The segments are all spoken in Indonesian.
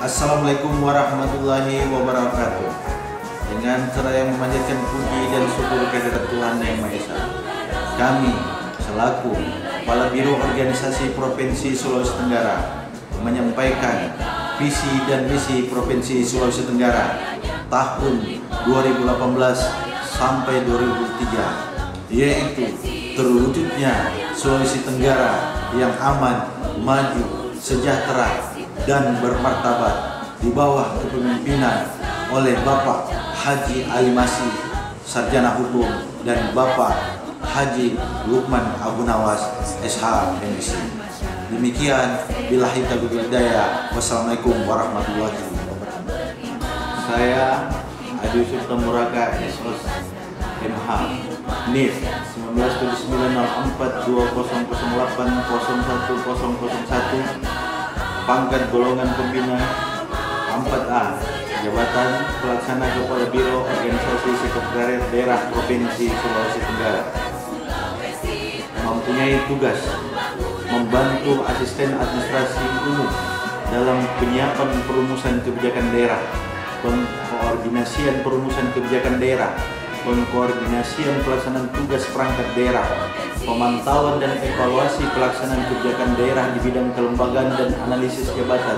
Assalamualaikum warahmatullahi wabarakatuh. Dengan cara yang memanjatkan puji dan syukur kehadirat Tuhan Yang Maha Esa, kami selaku Kepala Biro Organisasi Provinsi Sulawesi Tenggara menyampaikan visi dan misi Provinsi Sulawesi Tenggara tahun 2018 sampai 2003, yaitu terwujudnya Sulawesi Tenggara yang aman, maju, sejahtera, dan bermartabat di bawah kepemimpinan oleh Bapak Haji Ali Masih, Sarjana Hukum, dan Bapak Haji Lukman Abu Nawas, SH, MSc. Demikian, billahi taufiq wal hidayah. Wassalamualaikum warahmatullahi wabarakatuh. Saya Adi Yusuf Tamuraka, SOS, MH, NIF 19790420080101, pangkat golongan pembina 4A, jabatan pelaksana Kepala Biro Organisasi Sekretariat Daerah Provinsi Sulawesi Tenggara. Mempunyai tugas membantu asisten administrasi umum dalam penyiapan perumusan kebijakan daerah, pengkoordinasian perumusan kebijakan daerah, pengkoordinasian pelaksanaan tugas perangkat daerah, pemantauan dan evaluasi pelaksanaan kebijakan daerah di bidang kelembagaan dan analisis jabatan,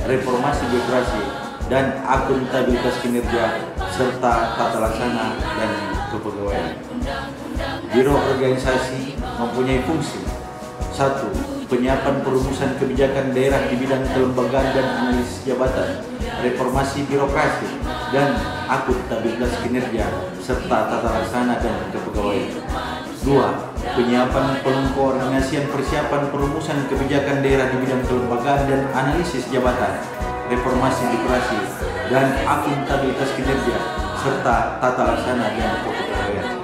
reformasi birokrasi, dan akuntabilitas kinerja, serta tata laksana dan kepegawaian. Biro organisasi mempunyai fungsi: 1. Penyiapan perumusan kebijakan daerah di bidang kelembagaan dan analisis jabatan, reformasi birokrasi, dan akuntabilitas kinerja, serta tata laksana dan kepegawaian. 2. Penyiapan pengkoordinasian persiapan perumusan kebijakan daerah di bidang kelembagaan dan analisis jabatan, reformasi birokrasi, dan akuntabilitas kinerja, serta tata laksana dan kepegawaian.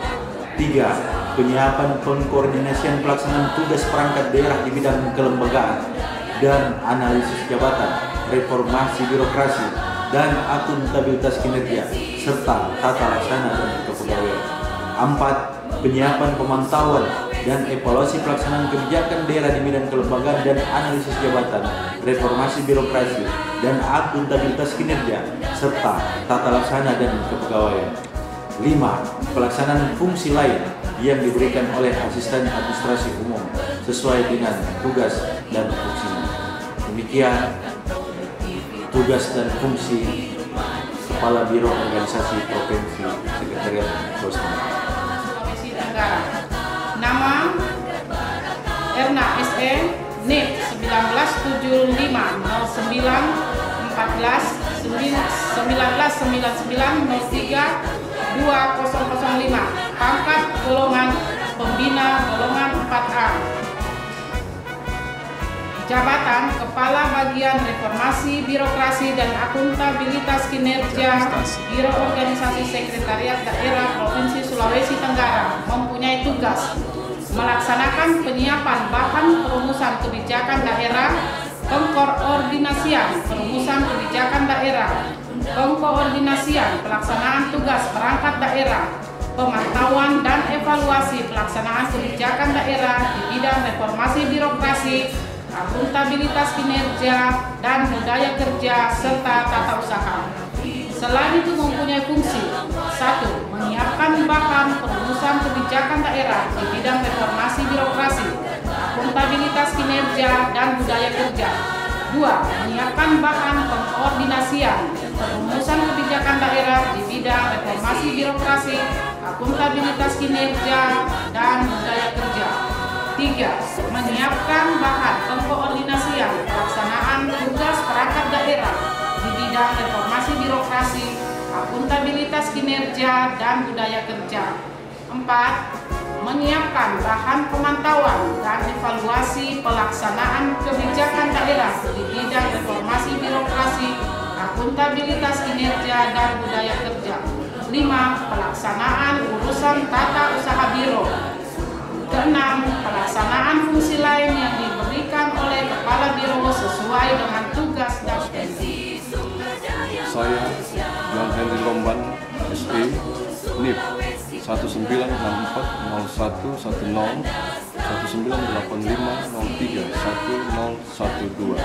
3. Penyiapan pengkoordinasian pelaksanaan tugas perangkat daerah di bidang kelembagaan dan analisis jabatan, reformasi birokrasi, dan akuntabilitas kinerja, serta tata laksana dan kepegawaian. 4. Penyiapan pemantauan dan evaluasi pelaksanaan kebijakan daerah di bidang kelembagaan dan analisis jabatan, reformasi birokrasi, dan akuntabilitas kinerja, serta tata laksana dan kepegawaian. 5. Pelaksanaan fungsi lain yang diberikan oleh asisten administrasi umum sesuai dengan tugas dan fungsinya. Demikian tugas dan fungsi Kepala Biro Organisasi Provinsi Sekretariat Sulawesi Tenggara. Nama Erna SE, NIF 1979141999032005, pangkat golongan pembina golongan 4A, jabatan Kepala Bagian Reformasi Birokrasi dan Akuntabilitas Kinerja Biro Organisasi Sekretariat Daerah Provinsi Sulawesi Tenggara. Mempunyai tugas melaksanakan penyiapan bahan perumusan kebijakan daerah, pengkoordinasian perumusan kebijakan daerah, pengkoordinasian pelaksanaan tugas perangkat daerah, pemantauan dan evaluasi pelaksanaan kebijakan daerah di bidang reformasi birokrasi, akuntabilitas kinerja dan budaya kerja, serta tata usaha. Selain itu mempunyai fungsi: 1. Menyiapkan bahan perumusan kebijakan daerah di bidang reformasi birokrasi, akuntabilitas kinerja dan budaya kerja. 2. Menyiapkan bahan pengkoordinasian perumusan kebijakan daerah di bidang reformasi birokrasi, akuntabilitas kinerja dan budaya kerja. 3. Menyiapkan bahan pengkoordinasian pelaksanaan tugas perangkat daerah di bidang reformasi birokrasi, akuntabilitas kinerja dan budaya kerja. 4. Menyiapkan bahan pemantauan dan evaluasi pelaksanaan kebijakan daerah di bidang reformasi birokrasi, akuntabilitas kinerja dan budaya kerja. 5. Pelaksanaan urusan tata usaha biro. 6. Pelaksanaan fungsi lain yang diberikan oleh Kepala Biro sesuai dengan tugas dan fungsi. Saya John Henry Romban, SE, NIF 198401101985031012,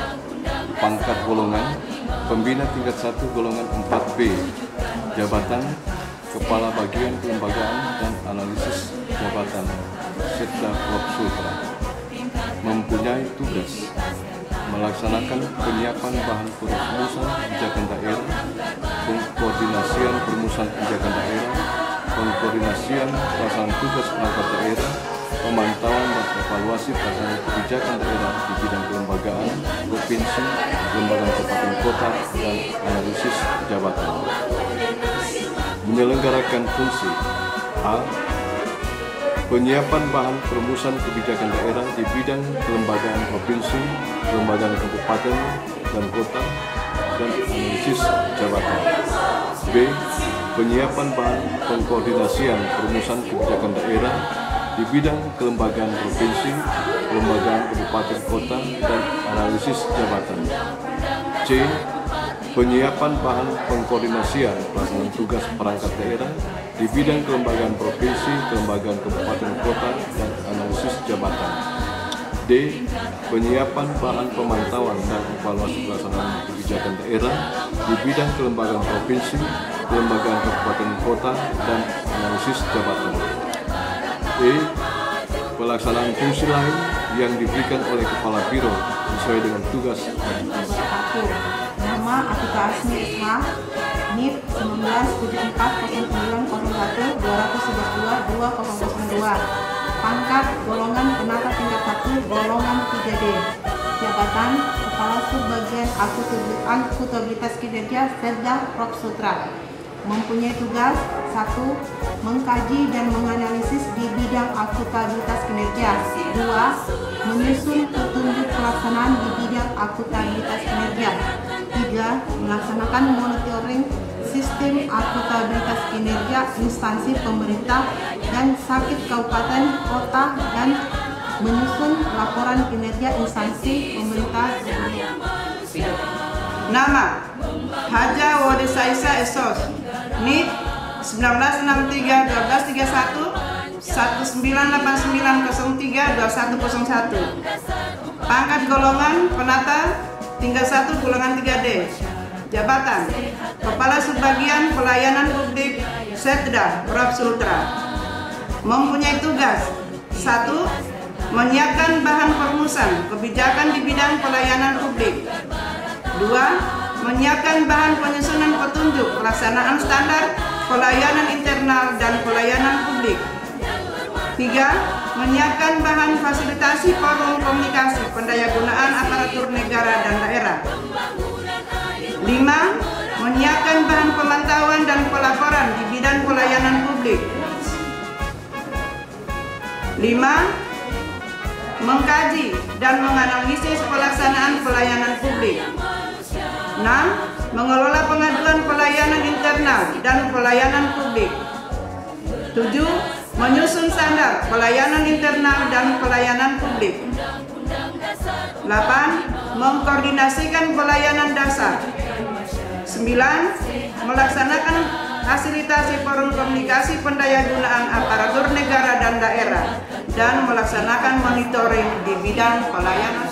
pangkat golongan Pembina tingkat 1 golongan 4B, jabatan Kepala Bagian Kelembagaan dan Analisis Jabatan Setda Prop Sultra. Mempunyai tugas melaksanakan penyiapan bahan perumusan kebijakan daerah, pengkoordinasian perumusan kebijakan daerah, pengkoordinasian pelaksanaan tugas perangkat daerah, pemantauan dan evaluasi pelaksanaan kebijakan daerah di bidang kelembagaan, provinsi, lembaga kabupaten kota, dan analisis jabatan. Menyelenggarakan fungsi A. Penyiapan bahan perumusan kebijakan daerah di bidang kelembagaan provinsi, kelembagaan kabupaten dan kota, dan analisis jabatan. B. Penyiapan bahan pengkoordinasian perumusan kebijakan daerah di bidang kelembagaan provinsi, kelembagaan kabupaten kota, dan analisis jabatan. C. Penyiapan bahan pengkoordinasian pelaksanaan tugas perangkat daerah di bidang kelembagaan provinsi, kelembagaan kabupaten kota, dan analisis jabatan. D. Penyiapan bahan pemantauan dan evaluasi pelaksanaan kebijakan daerah di bidang kelembagaan provinsi, kelembagaan kabupaten kota, dan analisis jabatan. E. Pelaksanaan fungsi lain yang diberikan oleh Kepala Biro sesuai dengan tugas. Nama Atika Asmi SH, NIP 1974090121122002, pangkat golongan penata tingkat 1 golongan 3D, jabatan Kepala Subbagian Akuntabilitas Kinerja Setda Prop Sultra. Mempunyai tugas 1. Mengkaji dan menganalisis di bidang akuntabilitas kinerja. 2. Menyusun petunjuk pelaksanaan di bidang akuntabilitas kinerja. 3. Melaksanakan monitoring sistem akuntabilitas kinerja instansi pemerintah dan sakit kabupaten kota dan menyusun laporan kinerja instansi pemerintah. Nama Haja Wodesaisa Esos, NIP 1963-1231 1989032101, pangkat golongan penata tingkat 1 golongan 3D, jabatan Kepala Subbagian Pelayanan Publik Setda Prop Sultra. Mempunyai tugas 1. Menyiapkan bahan perumusan kebijakan di bidang pelayanan publik. 2. Menyiapkan bahan penyusunan petunjuk pelaksanaan standar pelayanan internal dan pelayanan publik. 3. Menyiapkan bahan fasilitasi forum komunikasi pendayagunaan aparatur negara dan daerah. 5. Menyiapkan bahan pemantauan dan pelaporan di bidang pelayanan publik. 5. Mengkaji dan menganalisis pelaksanaan pelayanan publik. 6. Mengelola pengaduan pelayanan internal dan pelayanan publik. 7. Menyusun standar pelayanan internal dan pelayanan publik. 8. Mengkoordinasikan pelayanan dasar. 9. Melaksanakan fasilitasi forum komunikasi pendayagunaan aparatur negara dan daerah dan melaksanakan monitoring di bidang pelayanan.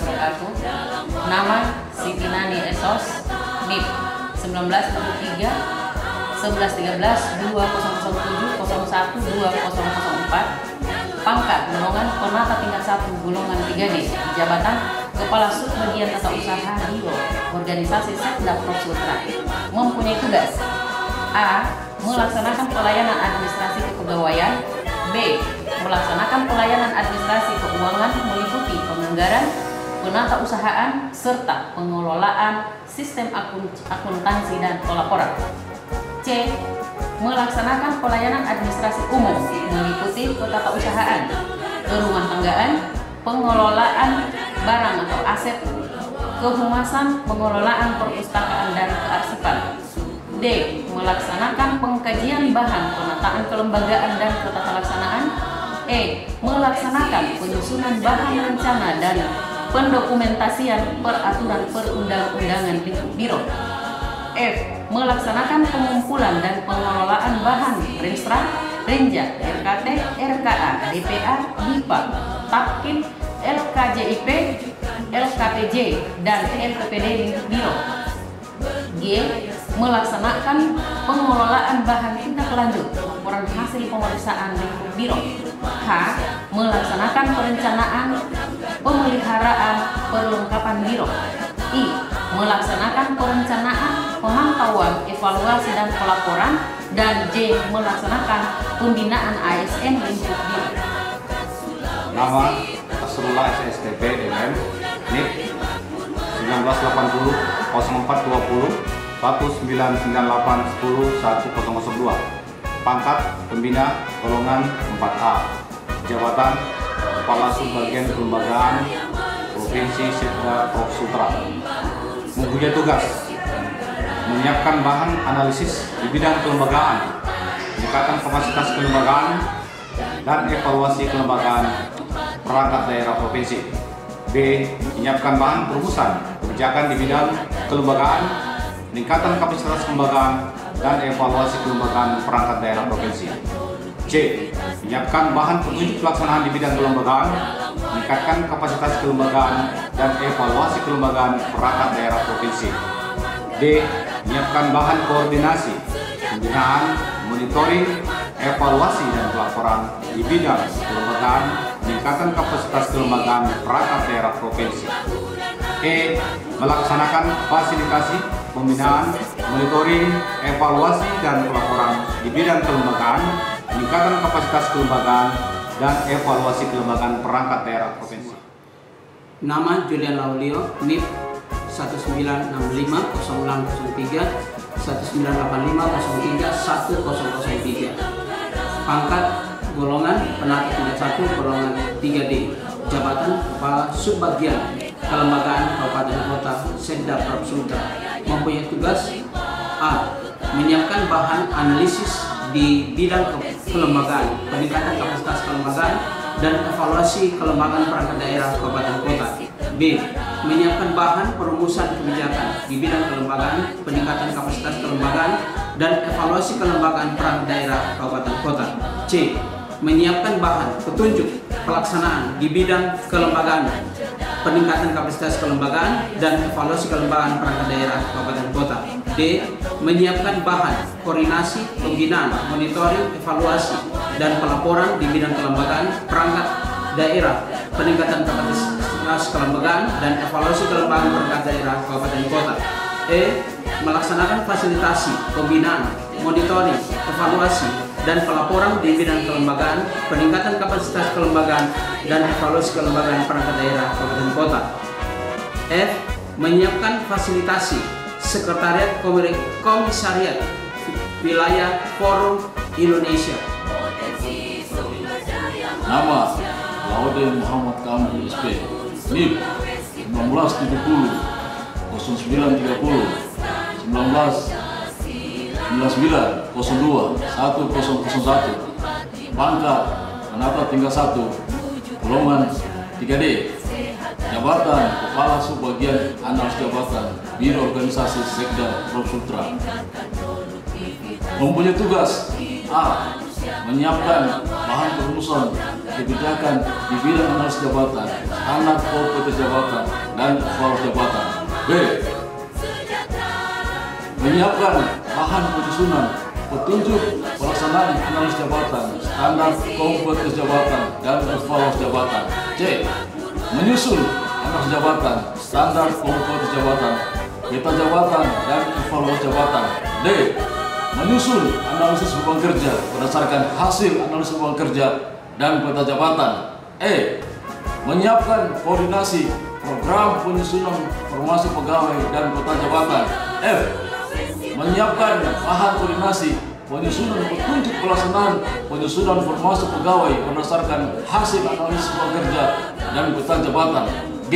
Nama Siti Nani Esos, NIP 1973-1113-2007-01-2004, pangkat golongan penata tingkat 1 golongan 3D, jabatan Kepala Subbagian Tata Usaha Biro Organisasi Setda Prop Sultra. Mempunyai tugas A. Melaksanakan pelayanan administrasi kepegawaian. B. Melaksanakan pelayanan administrasi keuangan meliputi penganggaran, penata usahaan, serta pengelolaan sistem akuntansi dan pelaporan. C. Melaksanakan pelayanan administrasi umum meliputi ketata usahaan, kerumah tanggaan, pengelolaan barang atau aset, kehumasan, pengelolaan perpustakaan dan kearsipan. D. Melaksanakan pengkajian bahan pemetaan kelembagaan dan ketata laksanaan. E. Melaksanakan penyusunan bahan rencana dan pendokumentasian peraturan perundang-undangan biro. F. Melaksanakan pengumpulan dan pengelolaan bahan Renstra, Renja, RKT, RKA, DPA, DIPA, Tapkin, LKJIP, LKPJ, dan LPPD biro. G. Melaksanakan pengelolaan bahan tindak lanjut laporan hasil pemeriksaan lingkup biro. H. Melaksanakan perencanaan pemeliharaan perlengkapan biro. I. Melaksanakan perencanaan pemantauan, evaluasi dan pelaporan. Dan J. Melaksanakan pembinaan ASN lingkup biro. Nama Asrullah SSTP MM NIP 1980 0420 1998 10 1002. Pangkat Pembina Golongan 4A. Jabatan Kepala Subbagian Kelembagaan Provinsi Setda Prof Sutra. Mempunyai tugas menyiapkan bahan analisis di bidang kelembagaan, meningkatkan kapasitas kelembagaan dan evaluasi kelembagaan perangkat daerah provinsi. B. Menyiapkan bahan perumusan kebijakan di bidang kelembagaan, meningkatkan kapasitas kelembagaan dan evaluasi kelembagaan perangkat daerah provinsi. C. Menyiapkan bahan petunjuk pelaksanaan di bidang kelembagaan, meningkatkan kapasitas kelembagaan dan evaluasi kelembagaan perangkat daerah provinsi. D. Menyiapkan bahan koordinasi, pembinaan, monitoring, evaluasi dan pelaporan di bidang kelembagaan, meningkatkan kapasitas kelembagaan perangkat daerah provinsi. E. Melaksanakan fasilitasi, pembinaan, monitoring, evaluasi dan pelaporan di bidang kelembagaan, meningkatkan kapasitas kelembagaan dan evaluasi kelembagaan perangkat daerah provinsi. Nama Julian Laulio, NIP 1965 0603 1985 03 1003. Pangkat golongan penata tingkat 1 golongan 3D. Jabatan Kepala Subbagian Kelembagaan Kabupaten Kota Setda Prof Sutra. Mempunyai tugas A. Menyiapkan bahan analisis di bidang kelembagaan, peningkatan kapasitas kelembagaan dan evaluasi kelembagaan perangkat daerah kabupaten kota. B. Menyiapkan bahan perumusan kebijakan di bidang kelembagaan, peningkatan kapasitas kelembagaan dan evaluasi kelembagaan perangkat daerah kabupaten kota. C. Menyiapkan bahan petunjuk pelaksanaan di bidang kelembagaan, peningkatan kapasitas kelembagaan dan evaluasi kelembagaan perangkat daerah kabupaten kota. D. Menyiapkan bahan koordinasi, pembinaan, monitoring, evaluasi dan pelaporan di bidang kelembagaan perangkat daerah, peningkatan kapasitas kelembagaan dan evaluasi kelembagaan perangkat daerah kabupaten kota. E. Melaksanakan fasilitasi, pembinaan, monitoring, evaluasi dan pelaporan di bidang kelembagaan, peningkatan kapasitas kelembagaan dan evaluasi kelembagaan perangkat daerah kabupaten kota. F. Menyiapkan fasilitasi sekretariat komisariat wilayah Forum Indonesia. Nama Laude Muhammad Kamil SP, NIP 1970 0930 1999 02 1001. Pangkat penata tingkat 1 golongan 3D. Jabatan Kepala Subbagian Analis Jabatan Biro Organisasi Setda Prof Sutra. Mempunyai tugas A. Menyiapkan bahan perumusan kebijakan di bidang analis jabatan, standar kompetensi jabatan dan evaluasi jabatan. B. Menyiapkan bahan penyusunan petunjuk pelaksanaan analis jabatan, standar kompetensi jabatan dan evaluasi jabatan. C. Menyusun analis jabatan, standar kompetensi jabatan, peta jabatan dan evaluasi jabatan. D. Menyusun analisis beban kerja berdasarkan hasil analisis beban kerja dan peta jabatan. E. Menyiapkan koordinasi program penyusunan formasi pegawai dan peta jabatan. F. Menyiapkan bahan koordinasi penyusunan petunjuk pelaksanaan penyusunan formasi pegawai berdasarkan hasil analisis beban kerja dan peta jabatan. G.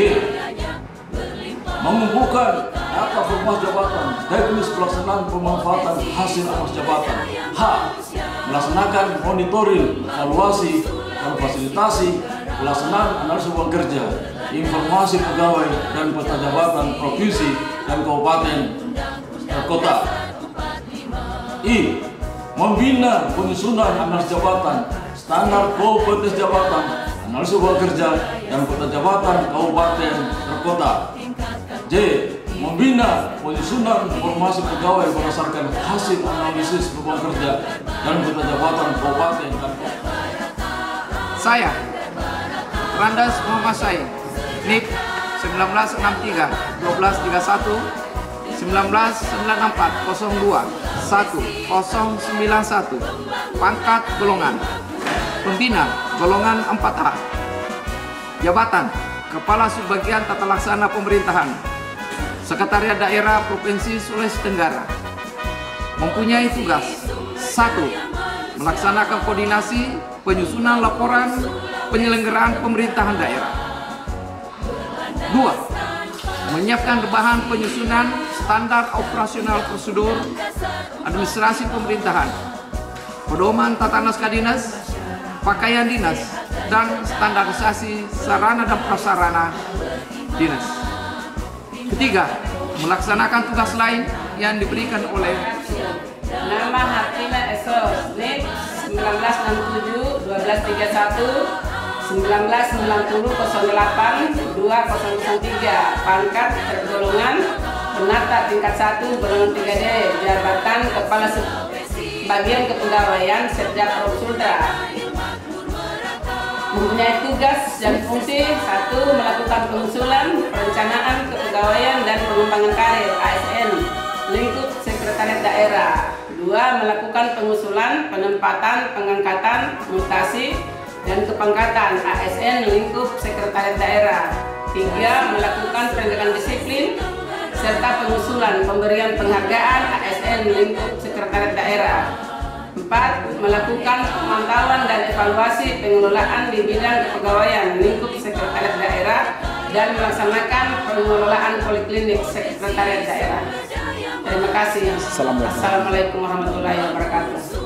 Mengumpulkan data formasi jabatan, teknis pelaksanaan pemanfaatan hasil analisis jabatan. H. Melaksanakan monitoring, evaluasi, dan fasilitasi pelaksanaan analisis beban kerja, informasi pegawai dan peta jabatan provinsi dan kabupaten kota. I. Membina penyusunan analisis jabatan, standar kompetensi jabatan, analisis beban kerja dan peta jabatan kabupaten kota. J. membina penyusunan formasi pegawai berdasarkan hasil analisis beban kerja dan kota jabatan kabupaten dan kota. Saya, Randas Muhammad Said, NIK 1963 1231 1994 02 1091, pangkat golongan pembina golongan 4A, jabatan Kepala Subbagian Tata Laksana Pemerintahan Sekretariat Daerah Provinsi Sulawesi Tenggara, mempunyai tugas 1. Melaksanakan koordinasi penyusunan laporan penyelenggaraan pemerintahan daerah. 2. Menyiapkan bahan penyusunan standar operasional prosedur administrasi pemerintahan, pedoman tata naskah dinas, pakaian dinas, dan standarisasi sarana dan prasarana dinas. 3. Melaksanakan tugas lain yang diberikan oleh Nama Hartina Esos, NIK 1967 1231 1990 08 2003, pangkat tergolongan penata tingkat 1 golongan 3D, jabatan Kepala Bagian Kepegawaian Setda Prof Sultra. Mempunyai tugas dan fungsi 1. Melakukan pengusulan, perencanaan kepegawaian dan pengembangan karir ASN lingkup Sekretariat Daerah. 2. Melakukan pengusulan, penempatan, pengangkatan, mutasi, dan kepangkatan ASN lingkup Sekretariat Daerah. 3. Melakukan penegakan disiplin serta pengusulan pemberian penghargaan ASN lingkup Sekretariat Daerah. 4. Melakukan pemantauan dan evaluasi pengelolaan di bidang kepegawaian lingkup Sekretariat Daerah dan melaksanakan pengelolaan poliklinik Sekretariat Daerah. Terima kasih. Assalamualaikum warahmatullahi wabarakatuh.